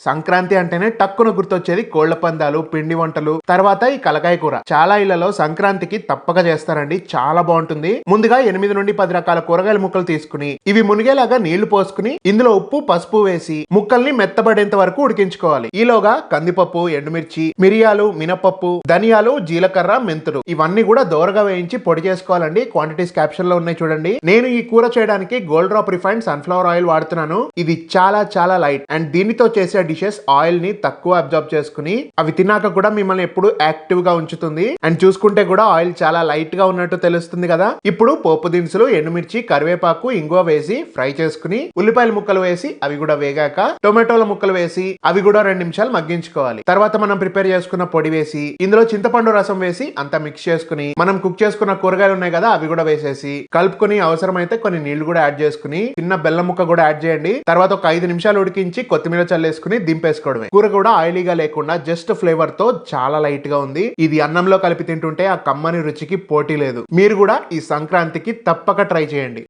సంక్రాంతి అంటేనే టక్కున గుర్తొచ్చేది కోళ్ల పందాలు, పిండి వంటలు, తర్వాత ఈ కలకాయ కూర. చాలా ఇళ్లలో సంక్రాంతికి తప్పక చేస్తారండి, చాలా బాగుంటుంది. ముందుగా 8 నుండి 10 రకాల కూరగాయల ముక్కలు తీసుకుని ఇవి మునిగేలాగా నీళ్లు పోసుకుని ఇందులో ఉప్పు, పసుపు వేసి ముక్కల్ని మెత్తబడేంత వరకు ఉడికించుకోవాలి. ఈలోగా కందిపప్పు, ఎండుమిర్చి, మిరియాలు, మినపప్పు, ధనియాలు, జీలకర్ర, మెంతులు ఇవన్నీ కూడా దోరగా వేయించి పొడి చేసుకోవాలండి. క్వాంటిటీస్ క్యాప్షన్ లో ఉన్నాయి చూడండి. నేను ఈ కూర చేయడానికి gold drop refined sunflower oil వాడుతున్నాను. ఇది చాలా లైట్ అండ్ దీనితో చేసే డిషెస్ ఆయిల్ ని తక్కువ అబ్జర్వ్ చేసుకుని అవి తిన్నాక కూడా మిమ్మల్ని ఎప్పుడు యాక్టివ్ గా ఉంచుతుంది. అండ్ చూసుకుంటే కూడా ఆయిల్ చాలా లైట్ గా ఉన్నట్టు తెలుస్తుంది కదా. ఇప్పుడు పోపు దినుసులు, ఎండుమిర్చి, కరివేపాకు, ఇంగువ వేసి ఫ్రై చేసుకుని ఉల్లిపాయల ముక్కలు వేసి అవి కూడా వేగాక టొమాటోల ముక్కలు వేసి అవి కూడా 2 నిమిషాలు మగ్గించుకోవాలి. తర్వాత మనం ప్రిపేర్ చేసుకున్న పొడి వేసి ఇందులో చింతపండు రసం వేసి అంతా మిక్స్ చేసుకుని మనం కుక్ చేసుకున్న కూరగాయలు ఉన్నాయి కదా అవి కూడా వేసేసి కలుపుకొని అవసరమైతే కొన్ని నీళ్లు కూడా యాడ్ చేసుకుని చిన్న బెల్లం ముక్క కూడా యాడ్ చేయండి. తర్వాత ఒక 5 నిమిషాలు ఉడికించి కొత్తిమీర చల్లేసుకుని దింపేసుకోవడమే. కూర కూడా ఆయిలీగా లేకుండా జస్ట్ ఫ్లేవర్ తో చాలా లైట్ గా ఉంది. ఇది అన్నంలో కలిపి తింటుంటే ఆ కమ్మని రుచికి పోటీ లేదు. మీరు కూడా ఈ సంక్రాంతికి తప్పక ట్రై చేయండి.